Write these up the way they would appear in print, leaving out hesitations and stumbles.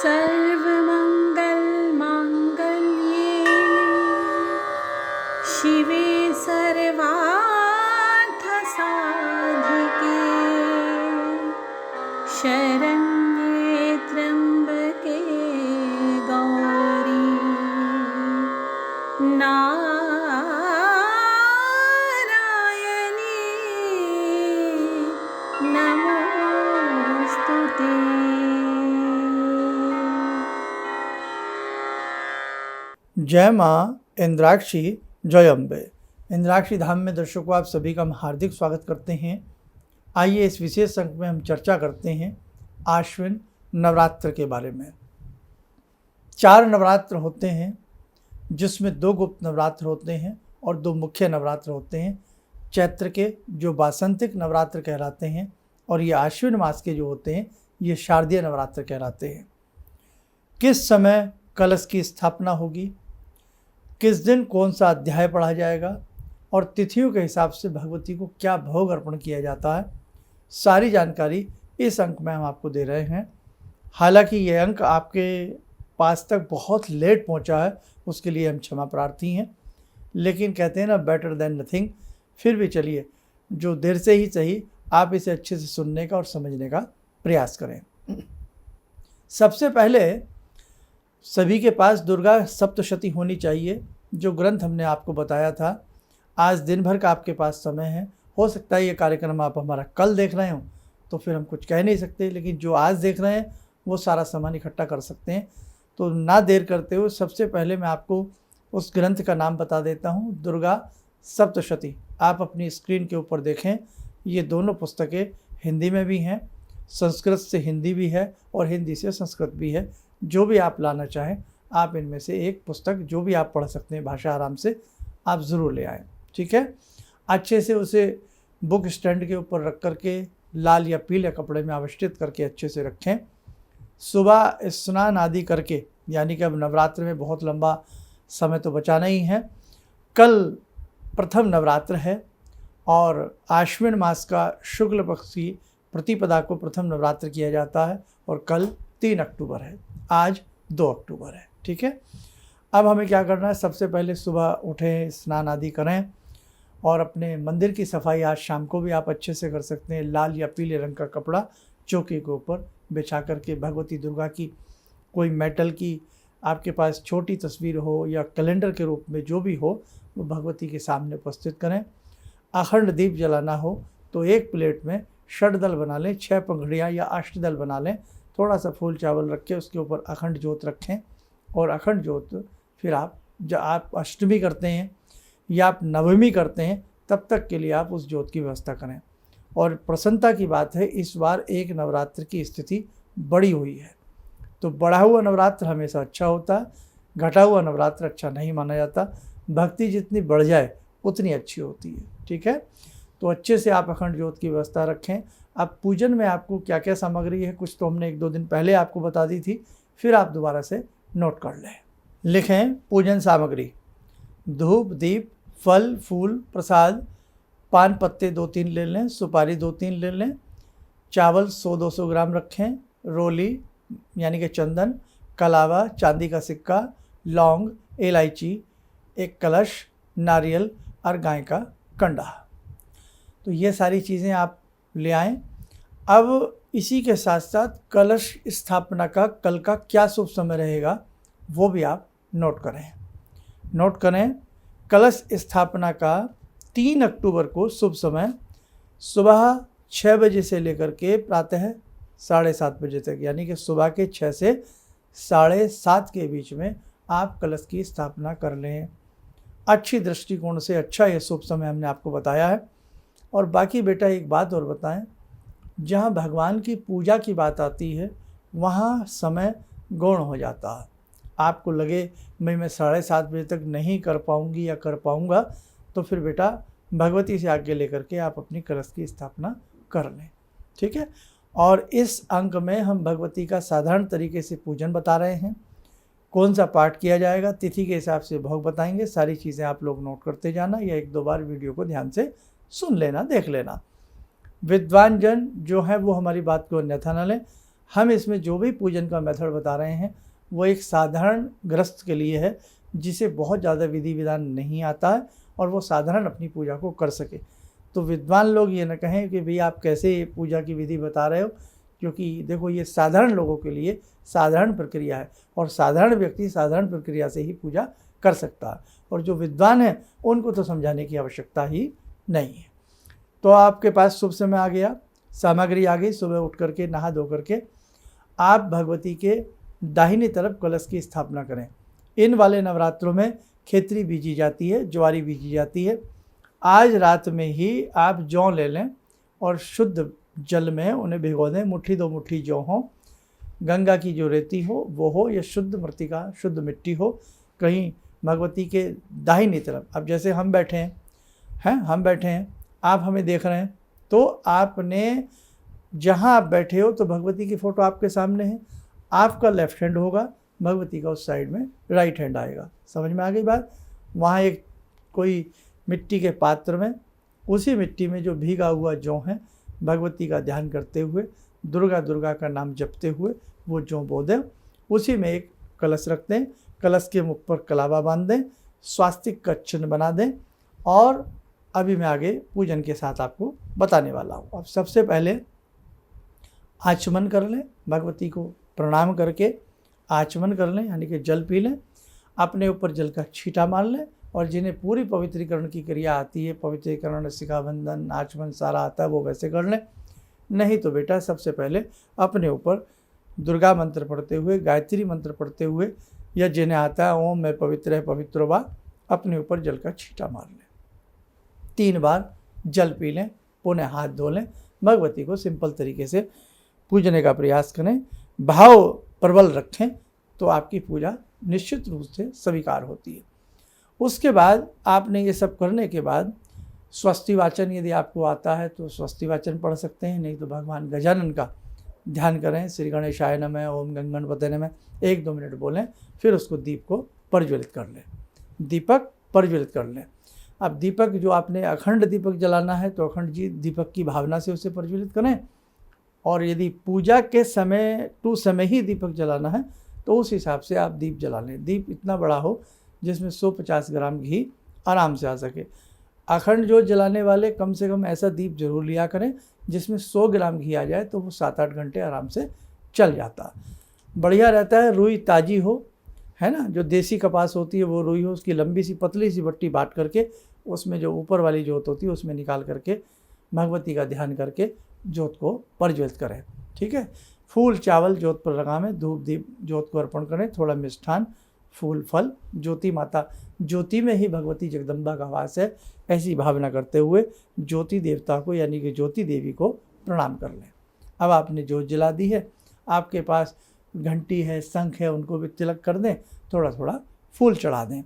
सर्वमङ्गलमाङ्गल्ये शिवे सर्वार्थसाधिके शरण्ये त्र्यम्बके गौरी नारायणी नमोस्तुते। जय माँ इंद्राक्षी, जय अम्बे। इंद्राक्षी धाम में दर्शकों आप सभी का हम हार्दिक स्वागत करते हैं। आइए इस विशेष अंक में हम चर्चा करते हैं आश्विन नवरात्र के बारे में। 4 नवरात्र होते हैं, जिसमें 2 गुप्त नवरात्र होते हैं और 2 मुख्य नवरात्र होते हैं। चैत्र के जो वासंतिक नवरात्र कहलाते हैं और ये आश्विन मास के जो होते हैं ये शारदीय नवरात्र कहलाते हैं। किस समय कलश की स्थापना होगी, किस दिन कौन सा अध्याय पढ़ा जाएगा और तिथियों के हिसाब से भगवती को क्या भोग अर्पण किया जाता है, सारी जानकारी इस अंक में हम आपको दे रहे हैं। हालांकि ये अंक आपके पास तक बहुत लेट पहुंचा है, उसके लिए हम क्षमा प्रार्थी हैं, लेकिन कहते हैं ना बेटर देन नथिंग। फिर भी चलिए, जो देर से ही सही, आप इसे अच्छे से सुनने का और समझने का प्रयास करें। सबसे पहले सभी के पास दुर्गा सप्तशती होनी चाहिए, जो ग्रंथ हमने आपको बताया था। आज दिन भर का आपके पास समय है। हो सकता है ये कार्यक्रम आप हमारा कल देख रहे हो तो फिर हम कुछ कह नहीं सकते, लेकिन जो आज देख रहे हैं वो सारा सामान इकट्ठा कर सकते हैं। तो ना देर करते हुए सबसे पहले मैं आपको उस ग्रंथ का नाम बता देता हूँ, दुर्गा सप्तशती। आप अपनी स्क्रीन के ऊपर देखें, ये दोनों पुस्तकें हिंदी में भी हैं, संस्कृत से हिंदी भी है और हिंदी से संस्कृत भी है। जो भी आप लाना चाहें आप इनमें से एक पुस्तक जो भी आप पढ़ सकते हैं भाषा आराम से, आप ज़रूर ले आएँ। ठीक है, अच्छे से उसे बुक स्टैंड के ऊपर रख करके लाल या पीले कपड़े में आविष्टित करके अच्छे से रखें। सुबह स्नान आदि करके, यानी कि अब नवरात्र में बहुत लंबा समय तो बचा नहीं है। कल प्रथम नवरात्र है और आश्विन मास का शुक्ल पक्ष की प्रतिपदा को प्रथम नवरात्र किया जाता है और कल 3 अक्टूबर है, आज 2 अक्टूबर है। ठीक है, अब हमें क्या करना है, सबसे पहले सुबह उठें, स्नान आदि करें और अपने मंदिर की सफाई आज शाम को भी आप अच्छे से कर सकते हैं। लाल या पीले रंग का कपड़ा चौकी के ऊपर बिछा करके भगवती दुर्गा की कोई मेटल की आपके पास छोटी तस्वीर हो या कैलेंडर के रूप में जो भी हो, वो भगवती के सामने उपस्थित करें। अखंड दीप जलाना हो तो एक प्लेट में षटदल बना लें, 6 पंखुड़ियाँ या अष्टदल बना लें। थोड़ा सा फूल चावल रख के उसके ऊपर अखंड ज्योत रखें और अखंड ज्योत फिर आप जब आप अष्टमी करते हैं या आप नवमी करते हैं तब तक के लिए आप उस ज्योत की व्यवस्था करें। और प्रसन्नता की बात है, इस बार एक नवरात्र की स्थिति बढ़ी हुई है। तो बढ़ा हुआ नवरात्र हमेशा अच्छा होता है, घटा हुआ नवरात्र अच्छा नहीं माना जाता। भक्ति जितनी बढ़ जाए उतनी अच्छी होती है। ठीक है, तो अच्छे से आप अखंड ज्योत की व्यवस्था रखें। अब पूजन में आपको क्या क्या सामग्री है, कुछ तो हमने 1-2 दिन पहले आपको बता दी थी, फिर आप दोबारा से नोट कर लें। लिखें पूजन सामग्री: धूप, दीप, फल, फूल, प्रसाद, पान पत्ते 2-3 ले लें, सुपारी 2-3 ले लें, चावल 100-200 ग्राम रखें, रोली यानी कि चंदन, कलावा, चांदी का सिक्का, लौंग, इलायची, एक कलश, नारियल और गाय का कंडा। तो ये सारी चीज़ें आप ले आएँ। अब इसी के साथ साथ कलश स्थापना का कल का क्या शुभ समय रहेगा वो भी आप नोट करें। कलश स्थापना का 3 अक्टूबर को शुभ समय सुबह 6 बजे से लेकर के प्रातः 7:30 बजे तक, यानी कि सुबह के 6 से 7:30 के बीच में आप कलश की स्थापना कर लें। अच्छी दृष्टिकोण से अच्छा ये शुभ समय हमने आपको बताया है। और बाकी बेटा एक बात और बताएं, जहाँ भगवान की पूजा की बात आती है वहाँ समय गौण हो जाता है। आपको लगे मैं 7:30 बजे तक नहीं कर पाऊँगी या कर पाऊँगा, तो फिर बेटा भगवती से आज्ञा लेकर के आप अपनी कलश की स्थापना कर लें। ठीक है, और इस अंक में हम भगवती का साधारण तरीके से पूजन बता रहे हैं। कौन सा पाठ किया जाएगा, तिथि के हिसाब से भोग बताएंगे। सारी चीज़ें आप लोग नोट करते जाना या 1-2 बार वीडियो को ध्यान से सुन लेना, देख लेना। विद्वान जन जो है वो हमारी बात को अन्यथा न लें। हम इसमें जो भी पूजन का मेथड बता रहे हैं वो एक साधारण गृहस्थ के लिए है, जिसे बहुत ज़्यादा विधि विधान नहीं आता है और वो साधारण अपनी पूजा को कर सके। तो विद्वान लोग ये न कहें कि भाई आप कैसे पूजा की विधि बता रहे हो, क्योंकि देखो ये साधारण लोगों के लिए साधारण प्रक्रिया है और साधारण व्यक्ति साधारण प्रक्रिया से ही पूजा कर सकता है, और जो विद्वान हैं उनको तो समझाने की आवश्यकता ही नहीं है। तो आपके पास शुभ समय आ गया, सामग्री आ गई। सुबह उठ करके नहा धो करके आप भगवती के दाहिनी तरफ कलश की स्थापना करें। इन वाले नवरात्रों में खेतरी बीजी जाती है, ज्वारी बीजी जाती है। आज रात में ही आप जौ ले लें और शुद्ध जल में उन्हें भिगो दें। मुट्ठी 2 मुट्ठी जौ हो, गंगा की जो रेती हो वो हो, या शुद्ध मृतिका शुद्ध मिट्टी हो, कहीं भगवती के दाहिनी तरफ। अब जैसे हम बैठे हैं हम बैठे हैं, आप हमें देख रहे हैं, तो आपने जहाँ आप बैठे हो तो भगवती की फ़ोटो आपके सामने है, आपका लेफ्ट हैंड होगा, भगवती का उस साइड में राइट हैंड आएगा। समझ में आ गई बात। वहाँ एक कोई मिट्टी के पात्र में, उसी मिट्टी में जो भीगा हुआ जौ है, भगवती का ध्यान करते हुए दुर्गा का नाम जपते हुए वो जौ बो दें। उसी में एक कलश रख दें, कलश के मुख पर कलावा बांध दें, स्वास्तिक का चिन्ह बना दें। और अभी मैं आगे पूजन के साथ आपको बताने वाला हूँ। अब सबसे पहले आचमन कर लें, भगवती को प्रणाम करके आचमन कर लें, यानी कि जल पी लें, अपने ऊपर जल का छींटा मार लें। और जिन्हें पूरी पवित्रीकरण की क्रिया आती है, पवित्रीकरण, शिखाबंधन, आचमन सारा आता है, वो वैसे कर लें। नहीं तो बेटा सबसे पहले अपने ऊपर दुर्गा मंत्र पढ़ते हुए, गायत्री मंत्र पढ़ते हुए, या जिन्हें आता है ओम मैं पवित्र है पवित्रो वा, अपने ऊपर जल का छींटा मार लें। 3 बार जल पी लें, पुनः हाथ धो लें। भगवती को सिंपल तरीके से पूजने का प्रयास करें, भाव प्रबल रखें, तो आपकी पूजा निश्चित रूप से स्वीकार होती है। उसके बाद आपने ये सब करने के बाद स्वस्ति वाचन यदि आपको आता है तो स्वस्ति वाचन पढ़ सकते हैं, नहीं तो भगवान गजानन का ध्यान करें। श्री गणेशाय नमः, ओम गंगणपतये नमः 1-2 मिनट बोलें, फिर उसको दीप को प्रज्वलित कर लें, दीपक प्रज्वलित कर लें। अब दीपक जो आपने अखंड दीपक जलाना है तो अखंड जी दीपक की भावना से उसे प्रज्वलित करें, और यदि पूजा के समय ही दीपक जलाना है तो उस हिसाब से आप दीप जला लें। दीप इतना बड़ा हो जिसमें 150 ग्राम घी आराम से आ सके। अखंड जो जलाने वाले कम से कम ऐसा दीप जरूर लिया करें जिसमें 100 ग्राम घी आ जाए, तो वो 7-8 घंटे आराम से चल जाता। बढ़िया रहता है रुई ताजी हो, है ना, जो देसी कपास होती है वो रुई हो, उसकी लंबी सी पतली सी बट्टी बांट करके उसमें जो ऊपर वाली जोत होती है उसमें निकाल करके भगवती का ध्यान करके जोत को प्रज्वलित करें। ठीक है, फूल चावल जोत पर लगावें, धूप दीप जोत को अर्पण करें, थोड़ा मिष्ठान, फूल फल, ज्योति माता, ज्योति में ही भगवती जगदम्बा का वास है, ऐसी भावना करते हुए ज्योति देवता को, यानी कि ज्योति देवी को प्रणाम कर लें। अब आपने जोत जला दी है, आपके पास घंटी है, शंख है, उनको भी तिलक कर दें, थोड़ा थोड़ा फूल चढ़ा दें।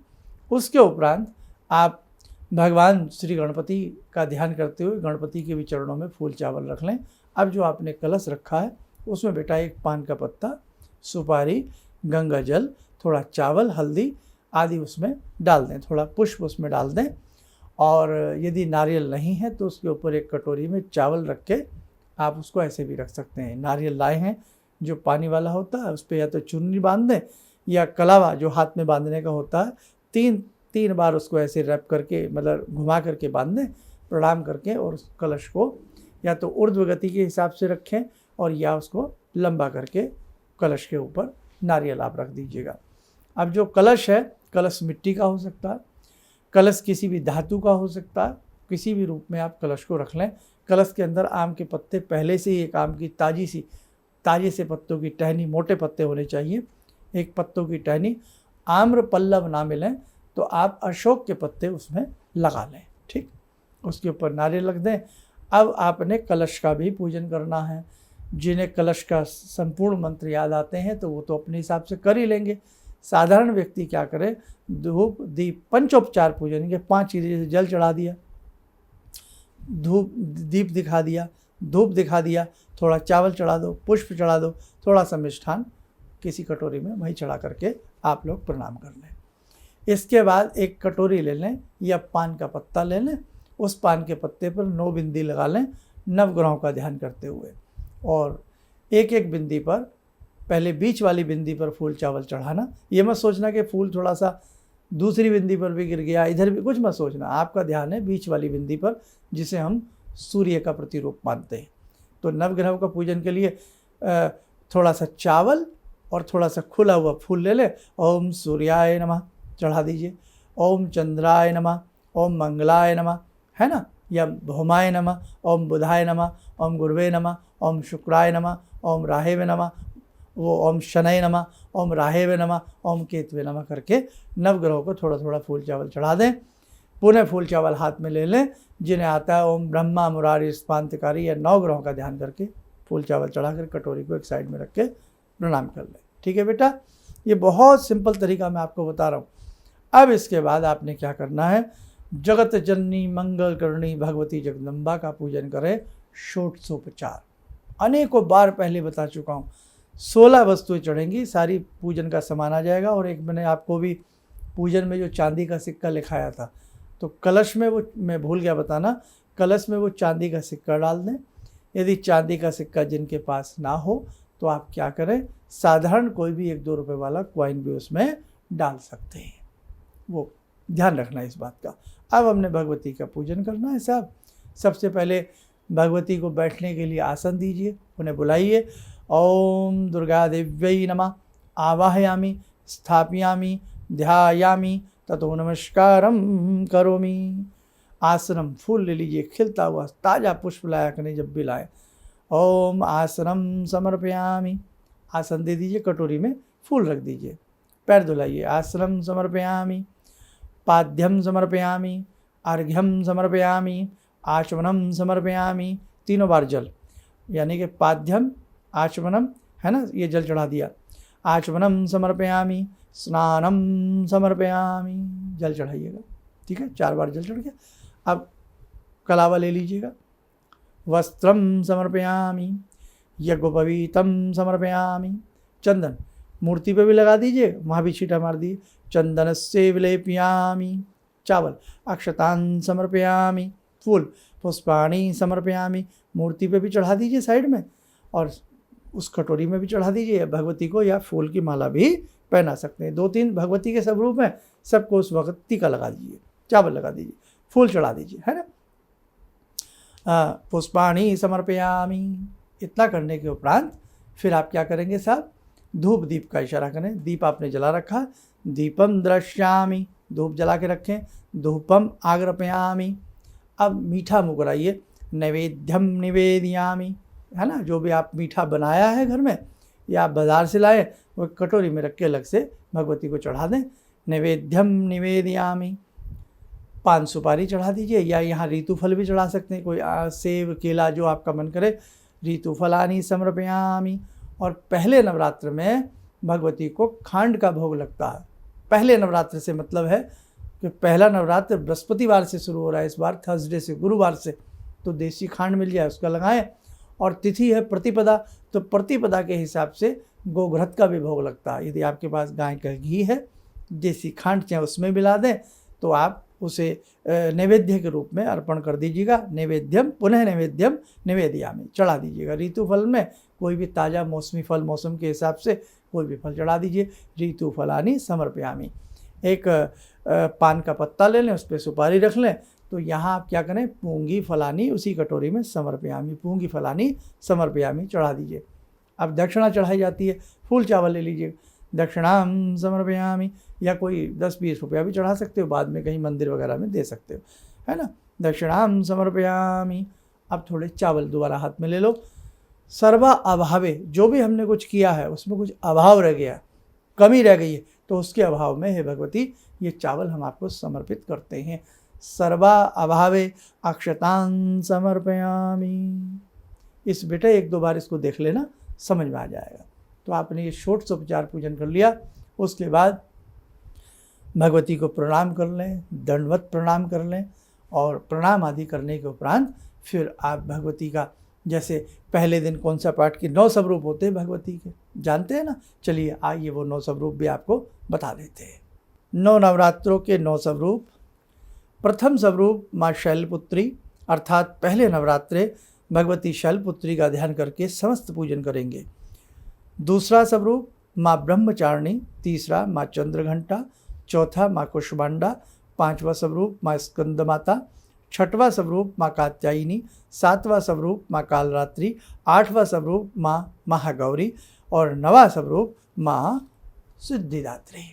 उसके उपरांत आप भगवान श्री गणपति का ध्यान करते हुए गणपति के भी चरणों में फूल चावल रख लें। अब जो आपने कलश रखा है उसमें बेटा एक पान का पत्ता, सुपारी, गंगा जल, थोड़ा चावल, हल्दी आदि उसमें डाल दें, थोड़ा पुष्प उसमें डाल दें। और यदि नारियल नहीं है तो उसके ऊपर एक कटोरी में चावल रख के आप उसको ऐसे भी रख सकते हैं। नारियल लाए हैं जो पानी वाला होता है, उस पर या तो चुन्नी बांध दें या कलावा जो हाथ में बांधने का होता है, 3 बार उसको ऐसे रैप करके, मतलब घुमा करके बांध दें, प्रणाम करके, और उस कलश को या तो ऊर्ध्व गति के हिसाब से रखें और या उसको लंबा करके कलश के ऊपर नारियल आप रख दीजिएगा। अब जो कलश है, कलश मिट्टी का हो सकता है, कलश किसी भी धातु का हो सकता है, किसी भी रूप में आप कलश को रख लें। कलश के अंदर आम के पत्ते, पहले से ही एक आम की ताजे से पत्तों की टहनी, मोटे पत्ते होने चाहिए, एक पत्तों की टहनी। आम्र पल्लव ना मिलें तो आप अशोक के पत्ते उसमें लगा लें। ठीक, उसके ऊपर नारियल रख दें। अब आपने कलश का भी पूजन करना है। जिन्हें कलश का संपूर्ण मंत्र याद आते हैं तो वो तो अपने हिसाब से कर ही लेंगे। साधारण व्यक्ति क्या करे, धूप दीप पंचोपचार पूजन के 5 चीज़ें, जैसे जल चढ़ा दिया, दीप दिखा दिया, धूप दिखा दिया, थोड़ा चावल चढ़ा दो, पुष्प चढ़ा दो, थोड़ा सा मिष्ठान किसी कटोरी में वही चढ़ा करके आप लोग प्रणाम कर लें। इसके बाद एक कटोरी ले लें या पान का पत्ता ले लें, उस पान के पत्ते पर 9 बिंदी लगा लें नवग्रहों का ध्यान करते हुए, और एक एक बिंदी पर, पहले बीच वाली बिंदी पर फूल चावल चढ़ाना। ये मत सोचना कि फूल थोड़ा सा दूसरी बिंदी पर भी गिर गया, इधर भी, कुछ मत सोचना। आपका ध्यान है बीच वाली बिंदी पर, जिसे हम सूर्य का प्रतिरूप मानते हैं। तो नवग्रहों का पूजन के लिए थोड़ा सा चावल और थोड़ा सा खुला हुआ फूल ले ले। ओम सूर्याय नमः चढ़ा दीजिए, ओम चंद्राय नमः, ओम मंगलाय नमः, है ना, या भौमाय नमः, ओम बुधाय नमः, ओम गुरुवे नमः, ओम शुक्राय नमः, ओम राहेवे नमः, वो ओम शनय नमः, ओम राहेवे नमः, ओम केतवे नमः करके नवग्रहों को थोड़ा थोड़ा फूल चावल चढ़ा दें। पुनः फूल चावल हाथ में ले लें। जिन्हें आता है ओम ब्रह्मा मुरारी स्पांतकारी या 9 ग्रहों का ध्यान करके फूल चावल चढ़ाकर कटोरी को एक साइड में रख के प्रणाम कर लें। ठीक है बेटा, ये बहुत सिंपल तरीका मैं आपको बता रहा हूँ। अब इसके बाद आपने क्या करना है, जगत जननी मंगल करणी भगवती जगदम्बा का पूजन करें षोडशोपचार। अनेकों बार पहले बता चुका हूँ, 16 वस्तुएं चढ़ेंगी, सारी पूजन का सामान आ जाएगा। और एक मैंने आपको भी पूजन में जो चांदी का सिक्का लिखाया था, तो कलश में वो मैं भूल गया बताना, कलश में वो चांदी का सिक्का डाल दें। यदि चांदी का सिक्का जिनके पास ना हो तो आप क्या करें, साधारण कोई भी 1-2 रुपये वाला कॉइन भी उसमें डाल सकते हैं। वो ध्यान रखना इस बात का। अब हमने भगवती का पूजन करना है साहब। सबसे पहले भगवती को बैठने के लिए आसन दीजिए, उन्हें बुलाइए। ओम दुर्गा देव्यै नमः आवाहयामि स्थापयामि ध्यायामि ततो नमस्कारम करोमि। आसनम फूल ले लीजिए, खिलता हुआ ताज़ा पुष्प लाया करें जब भी लाए। ओम आसनम समर्पयामि, आसन दे दीजिए, कटोरी में फूल रख दीजिए। पैर धुलाइए। आसनम समर्पयामि, पाद्यम समर्पयामि, अर्घ्यम समर्पयामि, आचमनम समर्पयामि। 3 बार जल, यानी कि पाद्यम आचमनम, है ना, ये जल चढ़ा दिया। आचमनम समर्पयामि, स्नानम समर्पयामि, जल चढ़ाइएगा। ठीक है, 4 बार जल चढ़ गया। अब कलावा ले लीजिएगा। वस्त्रम समर्पयामि, यज्ञोपवीतम समर्पयामि। चंदन मूर्ति पे भी लगा दीजिए, वहाँ भी छींटा मार दिए। चंदन से विलेपयामि। चावल अक्षतान समर्पयामि। फूल पुष्पाणि समर्पयामि, मूर्ति पे भी चढ़ा दीजिए साइड में, और उस कटोरी में भी चढ़ा दीजिए भगवती को, या फूल की माला भी पहना सकते हैं। 2-3 भगवती के सब रूप हैं, सबको उस वक्त टीका लगा दीजिए, चावल लगा दीजिए, फूल चढ़ा दीजिए, है ना। पुष्पाणि समर्पयामि। इतना करने के उपरांत फिर आप क्या करेंगे साहब, धूप दीप का इशारा करें। दीप आपने जला रखा, दीपम द्रश्यामि, धूप जला के रखें। धूपम आग्रपयामि। अब मीठा मुँह कराइए। नैवेद्यम निवेदयामि, है ना, जो भी आप मीठा बनाया है घर में या आप बाज़ार से लाए, वो कटोरी में रख के अलग से भगवती को चढ़ा दें। नैवेद्यम निवेदयामि। पान सुपारी चढ़ा दीजिए, या यहाँ ऋतु फल भी चढ़ा सकते हैं, कोई सेब केला जो आपका मन करे। ऋतु फलानि समर्पयामि। और पहले नवरात्र में भगवती को खांड का भोग लगता है। पहले नवरात्र से मतलब है कि पहला नवरात्र बृहस्पतिवार से शुरू हो रहा है, इस बार थर्सडे से, गुरुवार से, तो देसी खांड मिल जाए उसका लगाएं। और तिथि है प्रतिपदा, तो प्रतिपदा के हिसाब से गोघृत का भी भोग लगता है। यदि आपके पास गाय का घी है, देसी खांड चाहे उसमें मिला दें, तो आप उसे नैवेद्य के रूप में अर्पण कर दीजिएगा। नैवेद्यम पुनः नैवेद्यम निवेदयामि, चढ़ा दीजिएगा। ऋतु फल में कोई भी ताज़ा मौसमी फल, मौसम के हिसाब से कोई भी फल चढ़ा दीजिए। ऋतु फलानि समर्पयामि। एक पान का पत्ता ले लें, उस पर सुपारी रख लें, तो यहाँ आप क्या करें, पूंगी फलानी उसी कटोरी में समर्पयामि, पूंगी फलानी समर्पयामि चढ़ा दीजिए। अब दक्षिणा चढ़ाई जाती है, फूल चावल ले लीजिए। दक्षिणाम समर्पयामि, या कोई 10-20 रुपया भी चढ़ा सकते हो, बाद में कहीं मंदिर वगैरह में दे सकते हो, है ना। दक्षिणाम समर्पयामि। अब थोड़े चावल दोबारा हाथ में ले लो। सर्वा अभावे, जो भी हमने कुछ किया है उसमें कुछ अभाव रह गया, कमी रह गई है, तो उसके अभाव में हे भगवती ये चावल हम आपको समर्पित करते हैं। सर्वा अभावे अक्षतान समर्पयामि। इस बेटे 1-2 बार इसको देख लेना, समझ में आ जाएगा। तो आपने ये षोडशोपचार पूजन कर लिया। उसके बाद भगवती को प्रणाम कर लें, दंडवत प्रणाम कर लें, और प्रणाम आदि करने के उपरांत फिर आप भगवती का, जैसे पहले दिन कौन सा पाठ के 9 स्वरूप होते हैं भगवती के, जानते हैं ना। चलिए आइए वो 9 स्वरूप भी आपको बता देते हैं। 9 नवरात्रों के 9 स्वरूप। प्रथम स्वरूप माँ शैलपुत्री, अर्थात पहले नवरात्रे भगवती शैलपुत्री का ध्यान करके समस्त पूजन करेंगे। दूसरा स्वरूप माँ ब्रह्मचारिणी, तीसरा माँ चंद्रघंटा, चौथा माँ कुष्मांडा, पांचवा स्वरूप माँ स्कंद माता, छठवां स्वरूप माँ कात्यायनी, सातवां स्वरूप माँ कालरात्रि, आठवां स्वरूप माँ महागौरी और नवा स्वरूप माँ सिद्धिदात्री।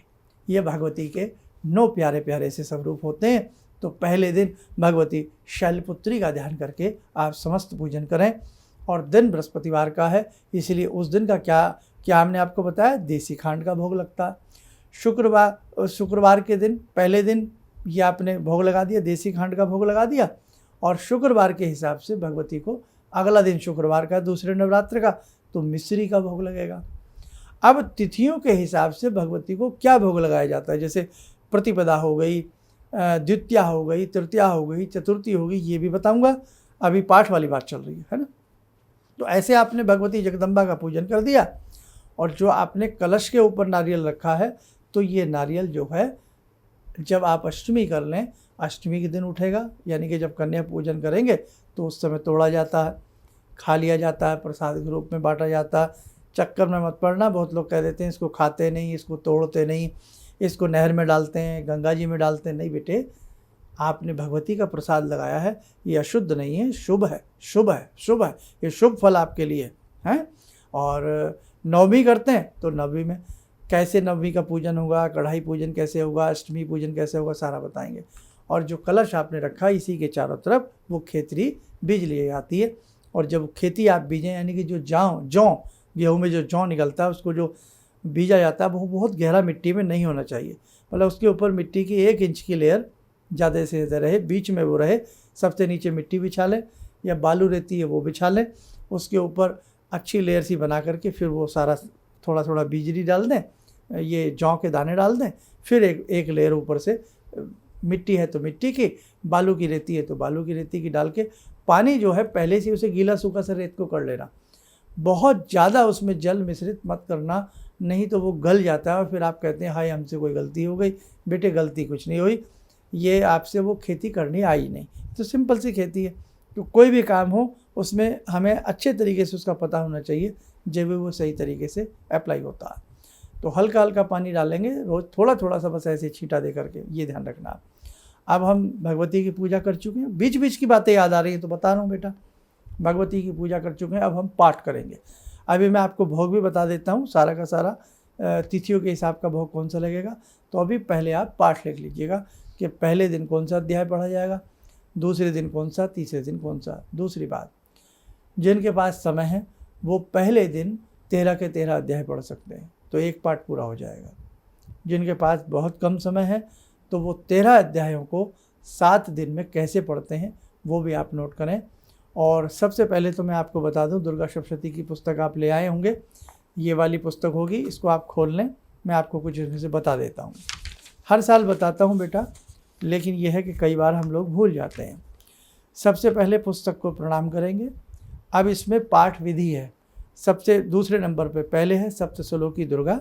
ये भगवती के 9 प्यारे प्यारे से स्वरूप होते हैं। तो पहले दिन भगवती शैलपुत्री का ध्यान करके आप समस्त पूजन करें। और दिन बृहस्पतिवार का है, इसलिए उस दिन का क्या हमने आपको बताया, देसी खांड का भोग लगता है। शुक्रवार के दिन पहले दिन ये आपने भोग लगा दिया, देसी खांड का भोग लगा दिया। और शुक्रवार के हिसाब से भगवती को अगला दिन शुक्रवार का, दूसरे नवरात्र का, तो मिश्री का भोग लगेगा। अब तिथियों के हिसाब से भगवती को क्या भोग लगाया जाता है, जैसे प्रतिपदा हो गई, द्वितीया हो गई, तृतीया हो गई, चतुर्थी हो गई, ये भी बताऊंगा। अभी पाठ वाली बात चल रही है ना। तो ऐसे आपने भगवती जगदम्बा का पूजन कर दिया। और जो आपने कलश के ऊपर नारियल रखा है, तो ये नारियल जो है जब आप अष्टमी कर लें, अष्टमी के दिन उठेगा, यानी कि जब कन्या पूजन करेंगे तो उस समय तोड़ा जाता है, खा लिया जाता है, प्रसाद के रूप में बांटा जाता है। चक्कर में मत पड़ना, बहुत लोग कह देते हैं इसको खाते नहीं, इसको तोड़ते नहीं, इसको नहर में डालते हैं, गंगा जी में डालते हैं। नहीं बेटे, आपने भगवती का प्रसाद लगाया है, ये अशुद्ध नहीं है, शुभ है, शुभ है, शुभ है, ये शुभ फल आपके लिए है। और नवमी करते हैं तो नवमी में कैसे नवमी का पूजन होगा, कढ़ाई पूजन कैसे होगा, अष्टमी पूजन कैसे होगा, सारा बताएंगे। और जो कलश आपने रखा इसी के चारों तरफ वो खेतरी बीज ली जाती है। और जब खेती आप बीजें, यानी कि जो जौ गेहूँ में जो जौ निकलता है उसको जो बीजा जाता है वो बहुत गहरा मिट्टी में नहीं होना चाहिए, मतलब उसके ऊपर मिट्टी की 1 इंच की लेयर ज़्यादा से ज़्यादा रहे, बीच में वो रहे। सबसे नीचे मिट्टी बिछा लें या बालू रहती है वो बिछा लें, उसके ऊपर अच्छी लेयर सी बना करके फिर वो सारा थोड़ा थोड़ा बीजरी डाल दें, ये जौ के दाने डाल दें। फिर एक लेयर ऊपर से मिट्टी है तो मिट्टी की, बालू की रेती है तो बालू की रेती की डाल के, पानी जो है पहले से उसे गीला सूखा सा रेत को कर लेना। बहुत ज़्यादा उसमें जल मिश्रित मत करना, नहीं तो वो गल जाता है और फिर आप कहते हैं हाय हमसे कोई गलती हो गई। बेटे गलती कुछ नहीं हुई, ये आपसे वो खेती करनी आई नहीं। तो सिंपल सी खेती है, तो कोई भी काम हो उसमें हमें अच्छे तरीके से उसका पता होना चाहिए, जब वो सही तरीके से अप्लाई होता है। तो हल्का हल्का पानी डालेंगे रोज़, थोड़ा थोड़ा सा, बस ऐसे छींटा दे करके, ये ध्यान रखना। अब हम भगवती की पूजा कर चुके हैं, बीच बीच की बातें याद आ रही हैं तो बता रहा हूँ बेटा, भगवती की पूजा कर चुके हैं। अब हम पाठ करेंगे। अभी मैं आपको भोग भी बता देता हूँ, सारा का सारा तिथियों के हिसाब का भोग कौन सा लगेगा। तो अभी पहले आप पाठ लिख लीजिएगा कि पहले दिन कौन सा अध्याय पढ़ा जाएगा, दूसरे दिन कौन सा, तीसरे दिन कौन सा। दूसरी बात, जिनके पास समय है वो पहले दिन 13 के 13 अध्याय पढ़ सकते हैं, तो एक पाठ पूरा हो जाएगा। जिनके पास बहुत कम समय है तो वो 13 अध्यायों को 7 दिन में कैसे पढ़ते हैं वो भी आप नोट करें। और सबसे पहले तो मैं आपको बता दूं, दुर्गा सप्तशती की पुस्तक आप ले आए होंगे, ये वाली पुस्तक होगी, इसको आप खोल लें। मैं आपको कुछ इसमें से बता देता हूँ, हर साल बताता हूँ बेटा, लेकिन यह है कि कई बार हम लोग भूल जाते हैं। सबसे पहले पुस्तक को प्रणाम करेंगे। अब इसमें पाठ विधि है। सबसे दूसरे नंबर पे पहले है सप्तश्लोकी दुर्गा,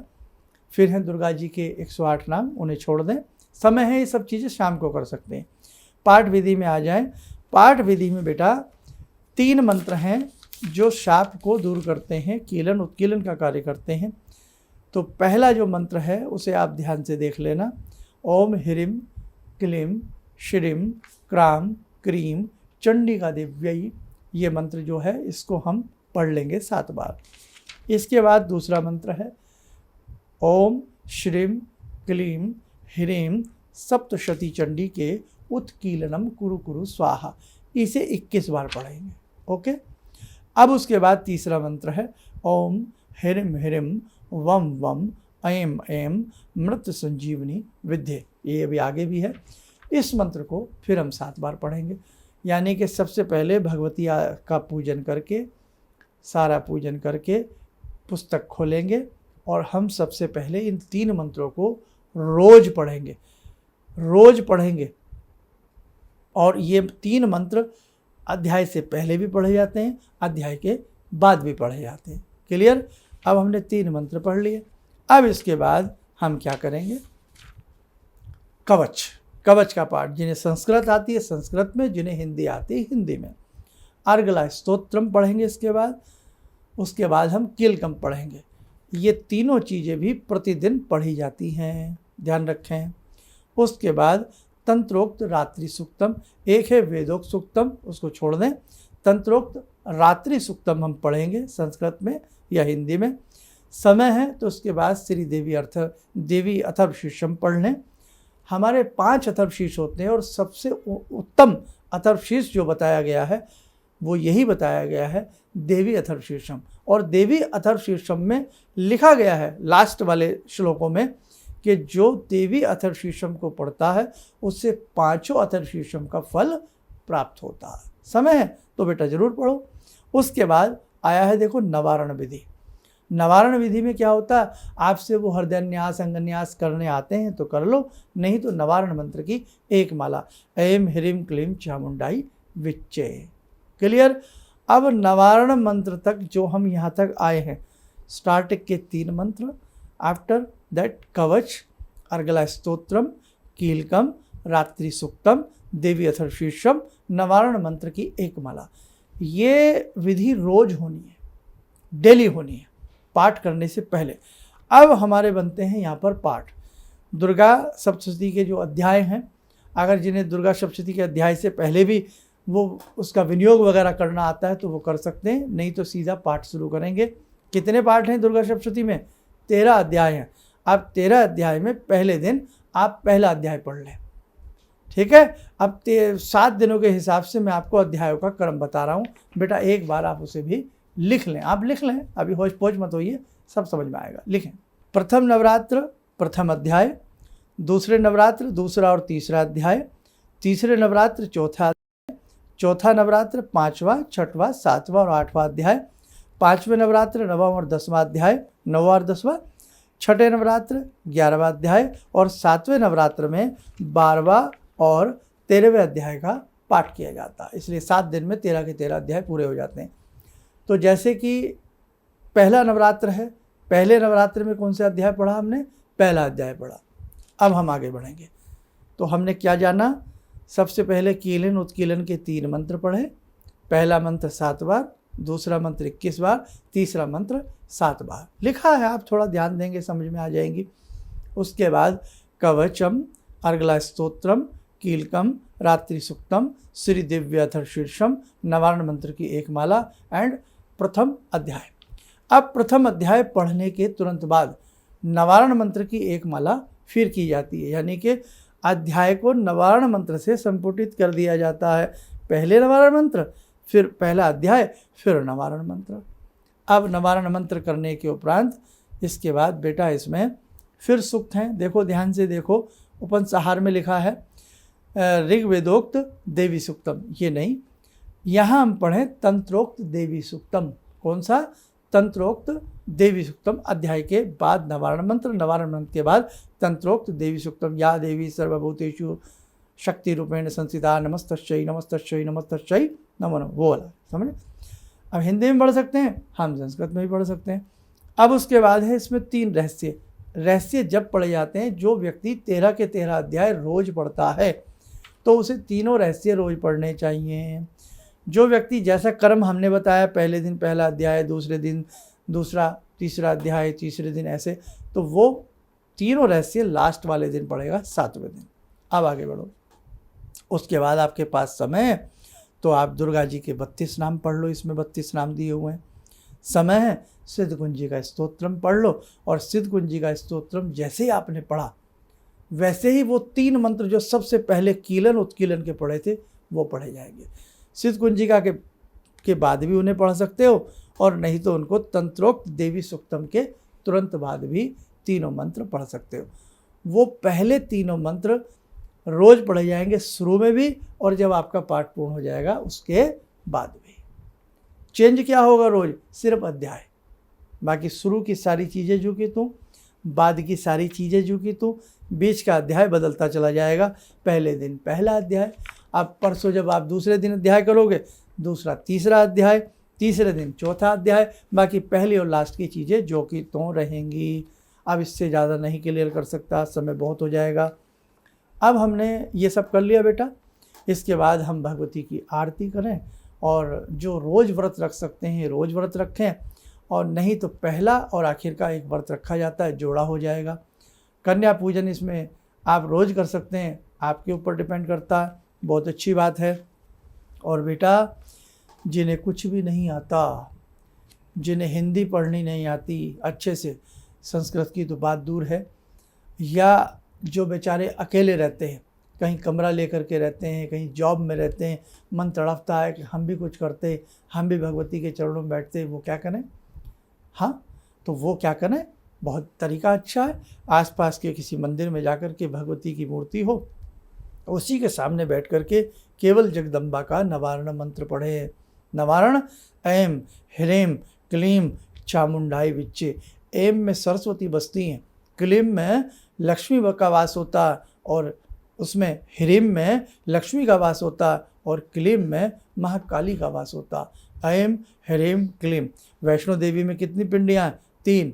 फिर हैं दुर्गा जी के 108 नाम, उन्हें छोड़ दें, समय है, ये सब चीज़ें शाम को कर सकते हैं। पाठ विधि में आ जाएं। पाठ विधि में बेटा 3 मंत्र हैं जो शाप को दूर करते हैं, कीलन उत्कीलन का कार्य करते हैं। तो पहला जो मंत्र है उसे आप ध्यान से देख लेना। ओम ह्रीं क्लीं श्रीं क्रां क्रीं चंडिका देव्यै, ये मंत्र जो है इसको हम पढ़ लेंगे 7 बार। इसके बाद दूसरा मंत्र है ओम श्रीं क्लीं ह्रीं सप्तशती चंडी के उत्कीलनम कुरु कुरु स्वाहा, इसे 21 बार पढ़ेंगे। ओके। अब उसके बाद तीसरा मंत्र है ओम ह्रीं ह्रीं वम वम ऐं ऐं मृत संजीवनी विद्ये, ये अभी आगे भी है। इस मंत्र को फिर हम 7 बार पढ़ेंगे। यानी कि सबसे पहले भगवती का पूजन करके, सारा पूजन करके पुस्तक खोलेंगे और हम सबसे पहले इन 3 मंत्रों को रोज़ पढ़ेंगे, रोज़ पढ़ेंगे। और ये 3 मंत्र अध्याय से पहले भी पढ़े जाते हैं, अध्याय के बाद भी पढ़े जाते हैं। क्लियर। अब हमने 3 मंत्र पढ़ लिए। अब इसके बाद हम क्या करेंगे, कवच का पाठ। जिन्हें संस्कृत आती है संस्कृत में, जिन्हें हिंदी आती है हिंदी में। अर्गला स्तोत्रम पढ़ेंगे उसके बाद हम कीलकम पढ़ेंगे। ये तीनों चीज़ें भी प्रतिदिन पढ़ी जाती हैं, ध्यान रखें। उसके बाद तंत्रोक्त रात्रि सूक्तम, एक है वेदोक्त सूक्तम, उसको छोड़ दें। तंत्रोक्त रात्रि सूक्तम हम पढ़ेंगे संस्कृत में या हिंदी में। समय है तो उसके बाद श्री देवी अथर्वशीर्षम पढ़ लें। हमारे 5 अथर्वशीर्ष होते हैं और सबसे उत्तम अथर्वशीर्ष जो बताया गया है वो यही बताया गया है देवी अथर्वशीर्षम। और देवी अथर्वशीर्षम में लिखा गया है लास्ट वाले श्लोकों में कि जो देवी अथर्वशीर्षम को पढ़ता है उससे 5 अथर्वशीर्षम का फल प्राप्त होता है। समय है तो बेटा जरूर पढ़ो। उसके बाद आया है देखो नवारण विधि। नवारण विधि में क्या होता है, आपसे वो हृदयन्यास अंगन्यास करने आते हैं तो कर लो, नहीं तो नवारण मंत्र की एक माला ऐं ह्रीं क्लीं चामुंडाई विच्चे। क्लियर। अब नवारण मंत्र तक जो हम यहाँ तक आए हैं, स्टार्टिंग के 3 मंत्र, आफ्टर दैट कवच, अर्गला स्तोत्रम, कीलकम, रात्रि सूक्तम, देवी अथर्वशीर्षम, नवारण मंत्र की एक माला। ये विधि रोज होनी है, डेली होनी है, पाठ करने से पहले। अब हमारे बनते हैं यहाँ पर पाठ। दुर्गा सप्तशती के जो अध्याय हैं, अगर जिन्हें दुर्गा सप्तशती के अध्याय से पहले भी वो उसका विनियोग वगैरह करना आता है तो वो कर सकते हैं, नहीं तो सीधा पाठ शुरू करेंगे। कितने पाठ हैं दुर्गा सप्तशती में? 13 अध्याय हैं। अब 13 अध्याय में पहले दिन आप पहला अध्याय पढ़ लें, ठीक है। अब 7 दिनों के हिसाब से मैं आपको अध्यायों का क्रम बता रहा हूँ बेटा, एक बार आप उसे भी लिख लें। आप लिख लें, अभी होश पोच मत होइए, सब समझ में आएगा। लिखें। प्रथम नवरात्र प्रथम अध्याय, दूसरे नवरात्र दूसरा और तीसरा अध्याय, तीसरे नवरात्र चौथा अध्याय, चौथा नवरात्र 5वां, 6वां, 7वां और 8वां अध्याय, 5वें नवरात्र 9वां और 10वां अध्याय, 9वां और 10वां, 6ठे नवरात्र 11वां अध्याय और 7वें नवरात्र में 12वां और 13वें अध्याय का पाठ किया जाता है। इसलिए 7 दिन में 13 के 13 अध्याय पूरे हो जाते हैं। तो जैसे कि पहला नवरात्र है, पहले नवरात्र में कौन सा अध्याय पढ़ा हमने? पहला अध्याय पढ़ा। अब हम आगे बढ़ेंगे। तो हमने क्या जाना? सबसे पहले कीलन उत्कीलन के 3 मंत्र पढ़े। पहला मंत्र 7 बार, दूसरा मंत्र 21 बार, तीसरा मंत्र 7 बार। लिखा है, आप थोड़ा ध्यान देंगे समझ में आ जाएंगी। उसके बाद कवचम, अर्गला स्तोत्रम, कीलकम, रात्रि सूक्तम, श्री दिव्य अथर्वशीर्षम, नवारण मंत्र की एक माला एंड प्रथम अध्याय। अब प्रथम अध्याय पढ़ने के तुरंत बाद नवारण मंत्र की एक माला फिर की जाती है, यानी कि अध्याय को नवारण मंत्र से संपुटित कर दिया जाता है। पहले नवारण मंत्र, फिर पहला अध्याय, फिर नवारण मंत्र। अब नवारण मंत्र करने के उपरांत इसके बाद बेटा इसमें फिर सूक्त हैं। देखो ध्यान से देखो, उपनिषद में लिखा है ऋग्वेदोक्त देवी सूक्तम, ये नहीं, यहाँ हम पढ़ें तंत्रोक्त देवी सूक्तम। कौन सा? तंत्रोक्त देवी सूक्तम। अध्याय के बाद नवारण मंत्र, नवारण मंत्र के बाद तंत्रोक्त देवी सूक्तम। या देवी सर्वभूतेषु शक्ति रूपेण संस्थिता नमस्तस्यै नमस्तस्यै नमस्तस्यै नमो नमः, वो वाला समझे। अब हिंदी में पढ़ सकते हैं, हम संस्कृत में भी पढ़ सकते हैं। अब उसके बाद है इसमें 3 रहस्य जब पढ़े जाते हैं। जो व्यक्ति 13 के 13 अध्याय रोज पढ़ता है तो उसे तीनों रहस्य रोज पढ़ने चाहिए। जो व्यक्ति जैसा कर्म हमने बताया, पहले दिन पहला अध्याय, दूसरे दिन दूसरा, तीसरा अध्याय, तीसरे दिन ऐसे, तो वो तीनों रहस्य लास्ट वाले दिन पढ़ेगा, 7वें दिन। अब आगे बढ़ो। उसके बाद आपके पास समय है तो आप दुर्गा जी के 32 नाम पढ़ लो, इसमें 32 नाम दिए हुए हैं। समय है सिद्ध कुंजी का स्तोत्रम पढ़ लो, और सिद्ध कुंजी का स्तोत्रम जैसे ही आपने पढ़ा वैसे ही वो 3 मंत्र जो सबसे पहले कीलन उत्कीलन के पढ़े थे वो पढ़े जाएंगे। सिद्ध कुंजिका के बाद भी उन्हें पढ़ सकते हो, और नहीं तो उनको तंत्रोक्त देवी सूक्तम के तुरंत बाद भी तीनों मंत्र पढ़ सकते हो। वो पहले तीनों मंत्र रोज पढ़े जाएंगे, शुरू में भी और जब आपका पाठ पूर्ण हो जाएगा उसके बाद भी। चेंज क्या होगा? रोज सिर्फ अध्याय, बाकी शुरू की सारी चीज़ें जो कि तू, बाद की सारी चीज़ें जो कि तू, बीच का अध्याय बदलता चला जाएगा। पहले दिन पहला अध्याय, अब परसों जब आप दूसरे दिन अध्याय करोगे, दूसरा तीसरा अध्याय, तीसरे दिन चौथा अध्याय, बाकी पहली और लास्ट की चीज़ें जो कि तो रहेंगी। अब इससे ज़्यादा नहीं क्लियर कर सकता, समय बहुत हो जाएगा। अब हमने ये सब कर लिया बेटा। इसके बाद हम भगवती की आरती करें और जो रोज़ व्रत रख सकते हैं रोज़ व्रत रखें, और नहीं तो पहला और आखिर का एक व्रत रखा जाता है, जोड़ा हो जाएगा। कन्या पूजन इसमें आप रोज़ कर सकते हैं, आपके ऊपर डिपेंड करता है, बहुत अच्छी बात है। और बेटा, जिन्हें कुछ भी नहीं आता, जिन्हें हिंदी पढ़नी नहीं आती अच्छे से, संस्कृत की तो बात दूर है, या जो बेचारे अकेले रहते हैं, कहीं कमरा लेकर के रहते हैं, कहीं जॉब में रहते हैं, मन तड़पता है कि हम भी कुछ करते, हम भी भगवती के चरणों में बैठते, वो क्या करें? हाँ, तो वो क्या करें? बहुत तरीका अच्छा है, आसपास के किसी मंदिर में जाकर के भगवती की मूर्ति हो, उसी के सामने बैठ कर के केवल जगदम्बा का नवारण मंत्र पढ़े। नवारण ऐम ह्रीम क्लीम चामुंडाई विच्चे। एम में सरस्वती बसती हैं, क्लीम में लक्ष्मी का वास होता है, और उसमें ह्रीम में लक्ष्मी का वास होता है, और क्लीम में महाकाली का वास होता है। ऐम ह्रीम क्लीम। वैष्णो देवी में कितनी पिंडियाँ हैं? 3,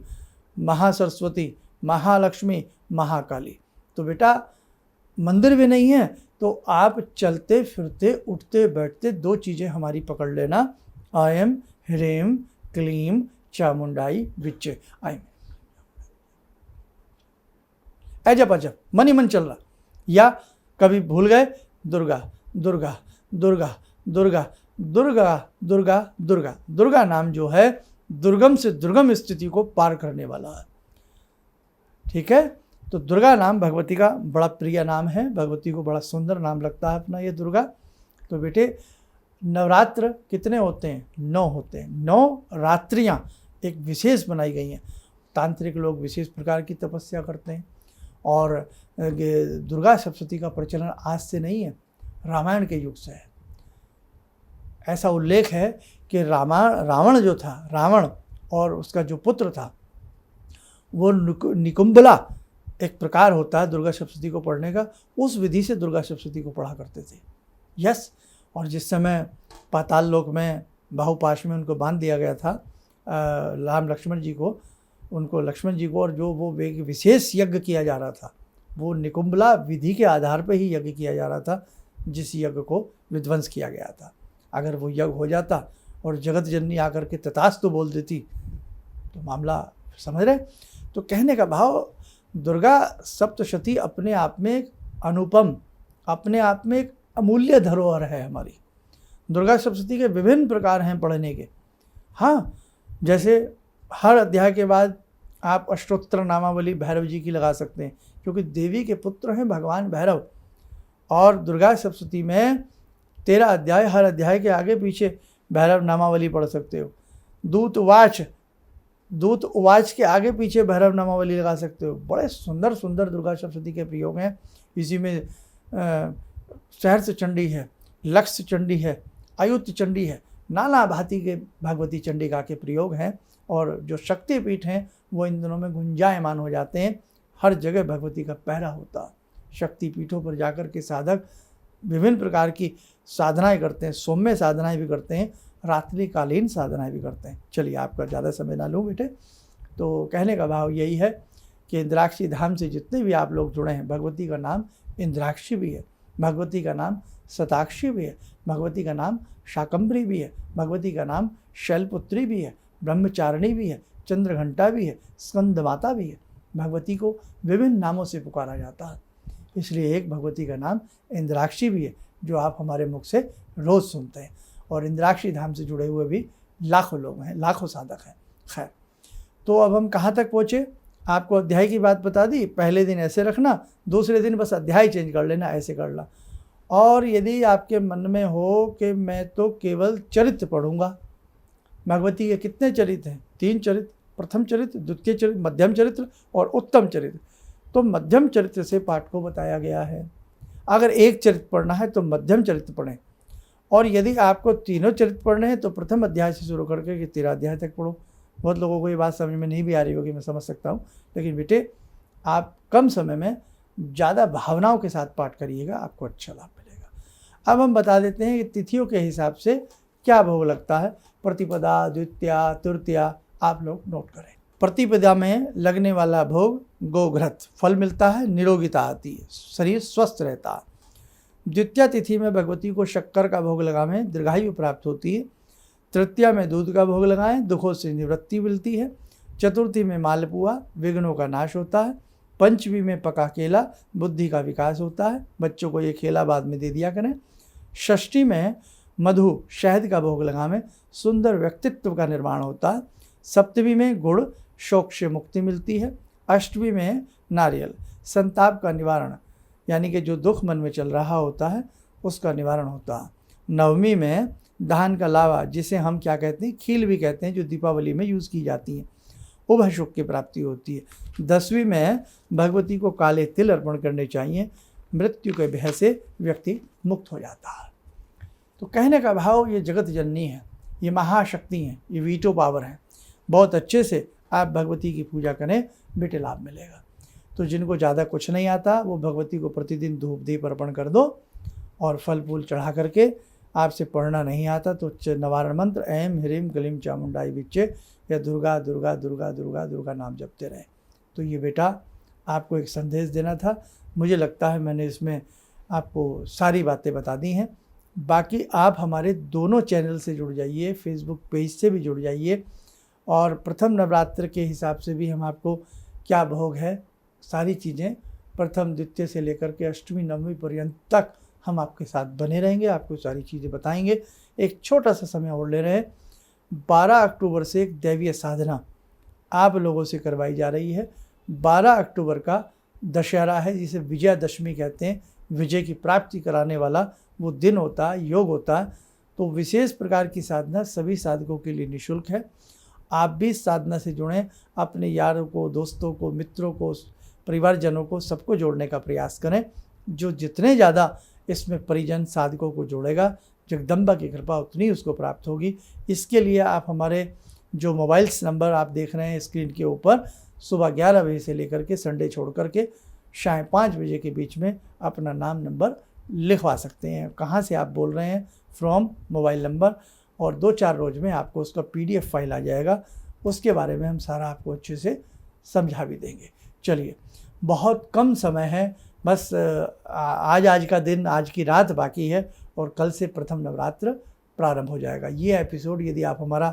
महासरस्वती, महालक्ष्मी, महाकाली। तो बेटा, मंदिर भी नहीं है तो आप चलते फिरते उठते बैठते 2 चीज़ें हमारी पकड़ लेना, ऐम ह्रीम क्लीम चामुंडाई विच्चे। ऐम अजब अजब मन ही मन चल रहा, या कभी भूल गए दुर्गा दुर्गा दुर्गा दुर्गा दुर्गा दुर्गा दुर्गा। दुर्गा नाम जो है दुर्गम से दुर्गम स्थिति को पार करने वाला है। ठीक है, तो दुर्गा नाम भगवती का बड़ा प्रिय नाम है, भगवती को बड़ा सुंदर नाम लगता है अपना ये दुर्गा। तो बेटे, नवरात्र कितने होते हैं? 9 होते हैं। 9 रात्रियाँ एक विशेष बनाई गई हैं। तांत्रिक लोग विशेष प्रकार की तपस्या करते हैं, और दुर्गा सप्तशती का प्रचलन आज से नहीं है, रामायण के युग से है। ऐसा उल्लेख है कि रावण जो था, रावण और उसका जो पुत्र था, वो निकुंभला एक प्रकार होता है दुर्गा सप्तशती को पढ़ने का, उस विधि से दुर्गा सप्तशती को पढ़ा करते थे। यस, और जिस समय पाताल लोक में बाहुपाश में उनको बांध दिया गया था, राम लक्ष्मण जी को, और जो वो एक विशेष यज्ञ किया जा रहा था, वो निकुंभला विधि के आधार पर ही यज्ञ किया जा रहा था, जिस यज्ञ को विध्वंस किया गया था। अगर वो यज्ञ हो जाता और जगत जननी आकर के तथास्तु बोल देती तो मामला समझ रहे। तो कहने का भाव, दुर्गा सप्तशती अपने आप में एक अनुपम, अपने आप में एक अमूल्य धरोहर है हमारी। दुर्गा सप्तशती के विभिन्न प्रकार हैं पढ़ने के। हाँ, जैसे हर अध्याय के बाद आप अष्टोत्तर नामावली भैरव जी की लगा सकते हैं, क्योंकि देवी के पुत्र हैं भगवान भैरव, और दुर्गा सप्तशती में 13 अध्याय, हर अध्याय के आगे पीछे भैरव नामावली पढ़ सकते हो। दूत उवाच के आगे पीछे भैरव नामावली लगा सकते हो। बड़े सुंदर सुंदर दुर्गा सप्तशती के प्रयोग हैं। इसी में सहस्र चंडी है, लक्ष्य चंडी है, अयुत चंडी है, नाना भांति के भगवती चंडिका के प्रयोग हैं। और जो शक्तिपीठ हैं वो इन दिनों में गुंजायमान हो जाते हैं, हर जगह भगवती का पहरा होता है। शक्तिपीठों पर जाकर के साधक विभिन्न प्रकार की साधनाएं करते हैं, सौम्य साधनाएं भी करते हैं, रात्रिकालीन साधनाएं भी करते हैं। चलिए, आपका ज़्यादा समय ना लूँ बेटे। तो कहने का भाव यही है कि इंद्राक्षी धाम से जितने भी आप लोग जुड़े हैं, भगवती का नाम इंद्राक्षी भी है, भगवती का नाम शताक्षी भी है, भगवती का नाम शाकंभरी भी है, भगवती का नाम शैलपुत्री भी है, ब्रह्मचारिणी भी है, चंद्रघंटा भी है, स्कंद माता भी है। भगवती को विभिन्न नामों से पुकारा जाता है, इसलिए एक भगवती का नाम इंद्राक्षी भी है, जो आप हमारे मुख से रोज़ सुनते हैं। और इंद्राक्षी धाम से जुड़े हुए भी लाखों लोग हैं, लाखों साधक हैं। खैर, तो अब हम कहाँ तक पहुँचे? आपको अध्याय की बात बता दी। पहले दिन ऐसे रखना, दूसरे दिन बस अध्याय चेंज कर लेना, ऐसे कर ला। और यदि आपके मन में हो कि मैं तो केवल चरित्र पढ़ूंगा, भगवती के कितने चरित्र हैं? 3 चरित्र, प्रथम चरित्र, द्वितीय चरित्र, मध्यम चरित्र और उत्तम चरित्र। तो मध्यम चरित्र से पाठ को बताया गया है। अगर एक चरित्र पढ़ना है तो मध्यम चरित्र पढ़ें, और यदि आपको तीनों चरित्र पढ़ने हैं तो प्रथम अध्याय से शुरू करके 13 अध्याय तक पढ़ो। बहुत लोगों को ये बात समझ में नहीं भी आ रही होगी, मैं समझ सकता हूँ, लेकिन बेटे आप कम समय में ज़्यादा भावनाओं के साथ पाठ करिएगा, आपको अच्छा लाभ मिलेगा। अब हम बता देते हैं कि तिथियों के हिसाब से क्या भोग लगता है। प्रतिपदा, द्वितीया, तृतीया आप लोग नोट करें। प्रतिपदा में लगने वाला भोग गोघृत, फल मिलता है, निरोगिता आती है, शरीर स्वस्थ रहता है। द्वितीया तिथि में भगवती को शक्कर का भोग लगावें, दीर्घायु प्राप्त होती है। तृतीया में दूध का भोग लगाएं, दुखों से निवृत्ति मिलती है। चतुर्थी में मालपुआ, विघ्नों का नाश होता है। पंचमी में पका केला, बुद्धि का विकास होता है, बच्चों को ये केला बाद में दे दिया करें। षष्ठी में मधु, शहद का भोग लगावें, सुंदर व्यक्तित्व का निर्माण होता है। सप्तमी में गुड़, शोक से मुक्ति मिलती है। अष्टमी में नारियल, संताप का निवारण, यानी कि जो दुख मन में चल रहा होता है उसका निवारण होता है। नवमी में धान का लावा, जिसे हम क्या कहते हैं, खील भी कहते हैं, जो दीपावली में यूज़ की जाती है, उभय सुख की प्राप्ति होती है। 10वीं में भगवती को काले तिल अर्पण करने चाहिए, मृत्यु के भय से व्यक्ति मुक्त हो जाता है। तो कहने का भाव, ये जगत जननी है, ये महाशक्ति हैं, ये वीटो पावर है। बहुत अच्छे से आप भगवती की पूजा करें, बेटे लाभ मिलेगा। तो जिनको ज़्यादा कुछ नहीं आता वो भगवती को प्रतिदिन धूप दीप अर्पण कर दो और फल फूल चढ़ा करके, आपसे पढ़ना नहीं आता तो नवारण मंत्र ऐं ह्रीं क्लीं चामुंडाई विच्चे या दुर्गा दुर्गा दुर्गा दुर्गा दुर्गा नाम जपते रहें। तो ये बेटा आपको एक संदेश देना था। मुझे लगता है मैंने इसमें आपको सारी बातें बता दी हैं। बाकी आप हमारे दोनों चैनल से जुड़ जाइए, फेसबुक पेज से भी जुड़ जाइए, और प्रथम नवरात्र के हिसाब से भी हम आपको क्या भोग है, सारी चीज़ें प्रथम द्वितीय से लेकर के अष्टमी नवमी पर्यंत तक हम आपके साथ बने रहेंगे, आपको सारी चीज़ें बताएंगे। एक छोटा सा समय और ले रहे हैं। 12 अक्टूबर से एक दैवीय साधना आप लोगों से करवाई जा रही है। 12 अक्टूबर का दशहरा है, जिसे विजयादशमी कहते हैं। विजय की प्राप्ति कराने वाला वो दिन होता है, योग होता है। तो विशेष प्रकार की साधना सभी साधकों के लिए निःशुल्क है। आप भी इस साधना से जुड़ें, अपने यारों को, दोस्तों को, मित्रों को, परिवारजनों को, सबको जोड़ने का प्रयास करें। जो जितने ज़्यादा इसमें परिजन साधकों को जोड़ेगा, जगदम्बा की कृपा उतनी उसको प्राप्त होगी। इसके लिए आप हमारे जो मोबाइल्स नंबर आप देख रहे हैं स्क्रीन के ऊपर, सुबह 11 बजे से लेकर के संडे छोड़ करके शाम 5 बजे के बीच में अपना नाम नंबर लिखवा सकते हैं। कहाँ से आप बोल रहे हैं, फ्रॉम मोबाइल नंबर, और 2-4 रोज़ में आपको उसका PDF फाइल आ जाएगा। उसके बारे में हम सारा आपको अच्छे से समझा भी देंगे। चलिए, बहुत कम समय है, बस आज का दिन, आज की रात बाकी है, और कल से प्रथम नवरात्र प्रारंभ हो जाएगा। ये एपिसोड यदि आप हमारा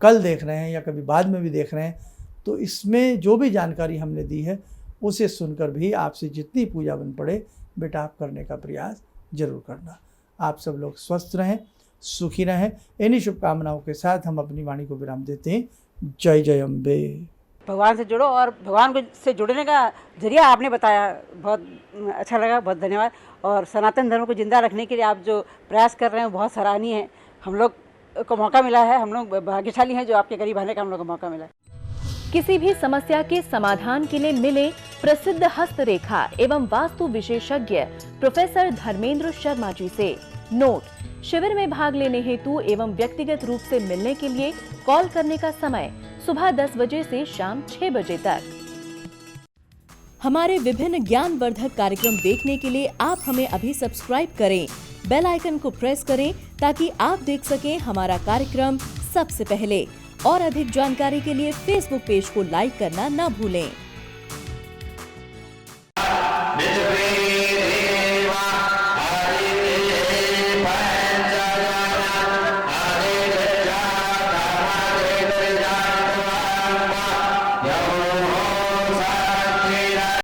कल देख रहे हैं या कभी बाद में भी देख रहे हैं, तो इसमें जो भी जानकारी हमने दी है उसे सुनकर भी आपसे जितनी पूजा बन पड़े, बेटा आप करने का प्रयास जरूर करना। आप सब लोग स्वस्थ रहें, सुखी रहें। इन्हीं शुभकामनाओं के साथ हम अपनी वाणी को विराम देते हैं। जय जय अम्बे। भगवान से जुड़ो, और भगवान से जुड़ने का जरिया आपने बताया, बहुत अच्छा लगा, बहुत धन्यवाद। और सनातन धर्म को जिंदा रखने के लिए आप जो प्रयास कर रहे हैं बहुत सराहनीय है। हम लोग को मौका मिला है, हम लोग भाग्यशाली हैं जो आपके करीब आने का हम लोग को मौका मिला है। किसी भी समस्या के समाधान के लिए मिले प्रसिद्ध हस्तरेखा एवं वास्तु विशेषज्ञ प्रोफेसर धर्मेंद्र शर्मा जी से। नोट: शिविर में भाग लेने हेतु एवं व्यक्तिगत रूप से मिलने के लिए कॉल करने का समय सुबह 10 बजे से शाम 6 बजे तक। हमारे विभिन्न ज्ञानवर्धक कार्यक्रम देखने के लिए आप हमें अभी सब्सक्राइब करें, बेल आइकन को प्रेस करें ताकि आप देख सकें हमारा कार्यक्रम सबसे पहले। और अधिक जानकारी के लिए फेसबुक पेज को लाइक करना न भूलें।